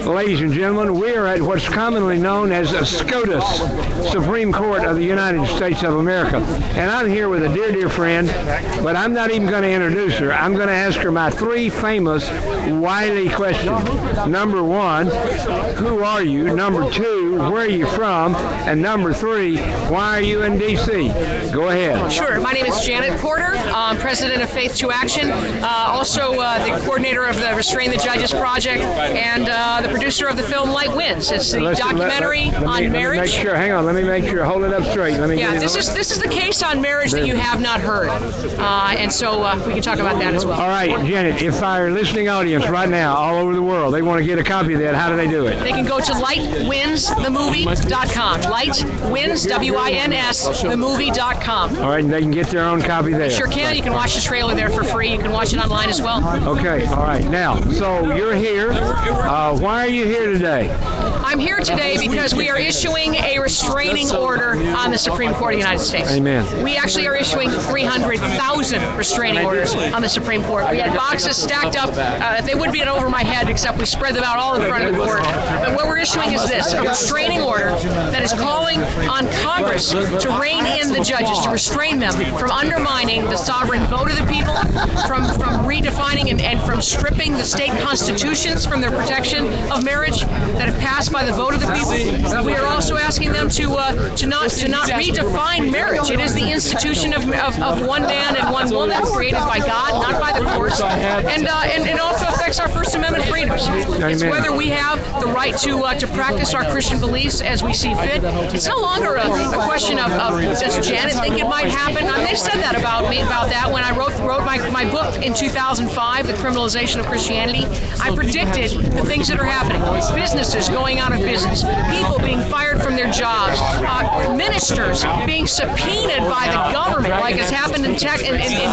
Ladies and gentlemen, we are at what's commonly known as the Scotus, Supreme Court of the United States of America. And I'm here with a dear, dear friend, but I'm not even going to introduce her. I'm going to ask her my three famous Wiley questions. Number one, who are you? Number two, where are you from? And number three, why are you in D.C.? Go ahead. Sure. My name is Janet Porter. I'm president of Faith to Action, also the coordinator of the Restrain the Judges Project, and the producer of the film Light Winds. It's the documentary on marriage. Hang on, let me make sure. Hold it up straight. This is the case on marriage that you have not heard, and so we can talk about that as well. All right, Janet, if our listening audience right now, all over the world, they want to get a copy of that, how do they do it? They can go to lightwinsthemovie.com. Lightwins, W-I-N-S, themovie.com. All right, and they can get their own copy there. They sure can. You can watch the trailer there for free. You can watch it online as well. Okay, all right. Now, so you're here. Why are you here today? I'm here today because we are issuing a restraining order on the Supreme Court of the United States. Amen. We actually are issuing 300,000 restraining orders on the Supreme Court. We had boxes stacked up. They would be over my head, except we spread them out all in front of the court. But what we're issuing is this, a restraining order that is calling on Congress to rein in the judges, to restrain them from undermining the sovereign vote of the people, from redefining and from stripping the state constitutions from their protection of marriage that have passed by the vote of the people. We are also asking them to not redefine marriage. It is the institution of one man and one woman created by God, not by the courts. And it also affects our First Amendment freedoms. It's whether we have the right to practice our Christian beliefs as we see fit. It's no longer a question of does Janet think it might happen? They said that about me, about that when I wrote my book in 2005, The Criminalization of Christianity. I predicted the things that are happening. Businesses going out of business, people being fired from their jobs, ministers being subpoenaed by the government, like has happened in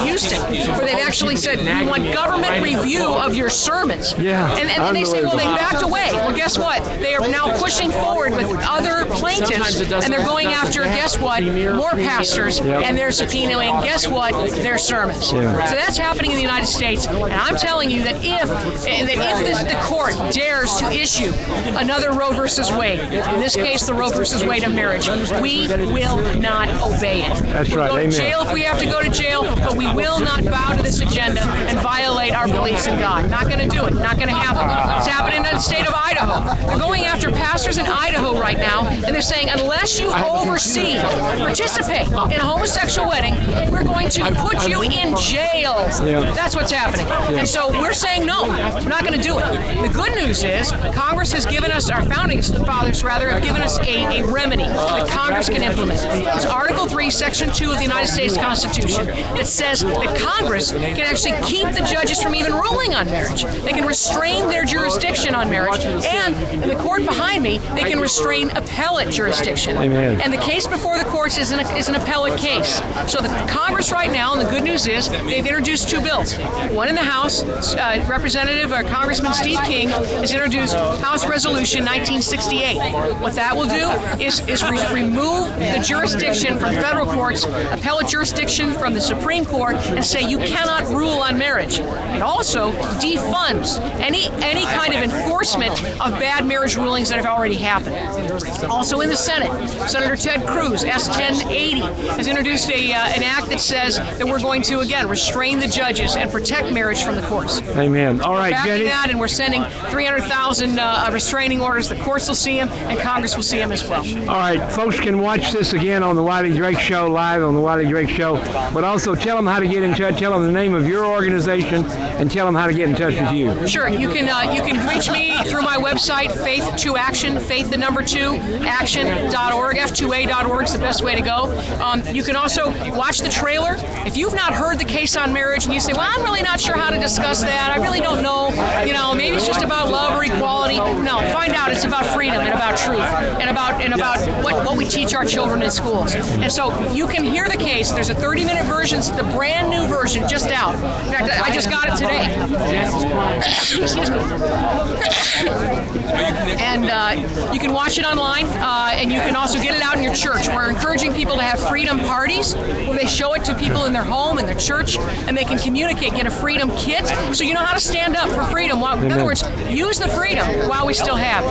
Houston, where they've actually said, we want government review of your sermons. Yeah, and then they say, well, they backed away. Well, guess what? They are now pushing forward with other plaintiffs, and they're going after, guess what, more pastors, and they're subpoenaing, guess what, their sermons. So that's happening in the United States, and I'm telling you that if the court dares to issue another Roe versus Wade, in this case the Roe versus Wade of marriage, we will not obey it. That's right. We'll go to jail if we have to go to jail, but we will not bow to this agenda and violate our beliefs in God. Not going to do it. Not going to happen. It's happening in the state of Idaho. They're going after pastors in Idaho right now, and they're saying unless you participate in a homosexual wedding, we're going to put you in jail. That's what's happening. And so we're saying no, we're not going to do it. The good news is Congress has given us, our founding fathers rather, have given us a remedy that Congress can implement. It's Article 3, Section 2 of the United States Constitution that says that Congress can actually keep the judges from even ruling on marriage. They can restrain their jurisdiction on marriage, and in the court behind me, they can restrain appellate jurisdiction. Amen. And the case before the courts is an appellate case. So the Congress right now, and the good news is, they've introduced two bills. One in the House, Representative or Congressman Steve King has introduced House Resolution 1968. What that will do is remove the jurisdiction from federal courts, appellate jurisdiction from the Supreme Court, and say you cannot rule on marriage. It also defunds any kind of enforcement of bad marriage rulings that have already happened. Also in the Senate, Senator Ted Cruz, S-1080, has introduced an act that says that we're going to, again, restrain the judges and protect marriage from the courts. Amen. All right, Jenny. Jenny. That, and we're sending 300,000 restraining orders. The courts will see them, and Congress will see them as well. All right, folks can watch this again on the Wiley Drake Show, live on the Wiley Drake Show, but also tell them how to get in touch, tell them the name of your organization, and tell them how to get in touch with you. Sure, you can reach me through my website, Faith to Action, Faith the number 2, action.org, F2A.org is the best way to go. You can also watch the trailer. If you've not heard the case on marriage and you say, well, I'm really not sure how to discuss that, I really don't know, maybe it's just about love or equality. No, find out it's about freedom and about truth and about what we teach our children in schools. And so you can hear the case. There's a 30-minute version, the brand new version just out. In fact, I just got it today. Excuse me. And you can watch it online, and you can also get it out in your church. We're encouraging people to have freedom parties where they show it to people in their home, in their church, and they can communicate, get a freedom kit, so you know how to stand up for freedom. In other words, use the freedom while we still have.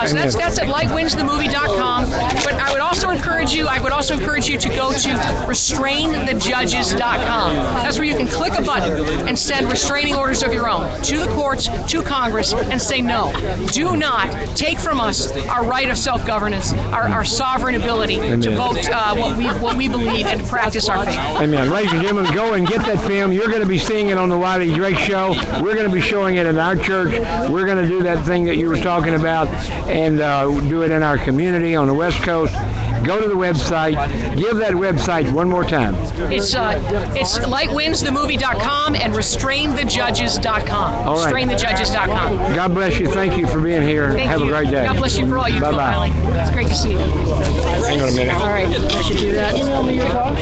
So that's at lightwinsthemovie.com. But I would also encourage you to go to restrainthejudges.com. That's where you can click a button and send restraining orders of your own to the courts, to Congress, and say no. Do not take from us our right of self-governance, our sovereign ability to vote what we believe and practice our faith. Amen. Ladies and gentlemen, go and get that film. You're going to be seeing it on the Wiley Drake Show. We're going to be showing it in our church. We're going to do that thing that you were talking about and do it in our community on the West Coast. Go to the website. Give that website one more time. It's lightwinsthemovie.com and restrainthejudges.com. All right. Restrainthejudges.com. God bless you. Thank you for being here. Have a great day. God bless you for all you do, Wiley. It's great to see you. Hang on a minute. All right. I should do that. Email me your talk.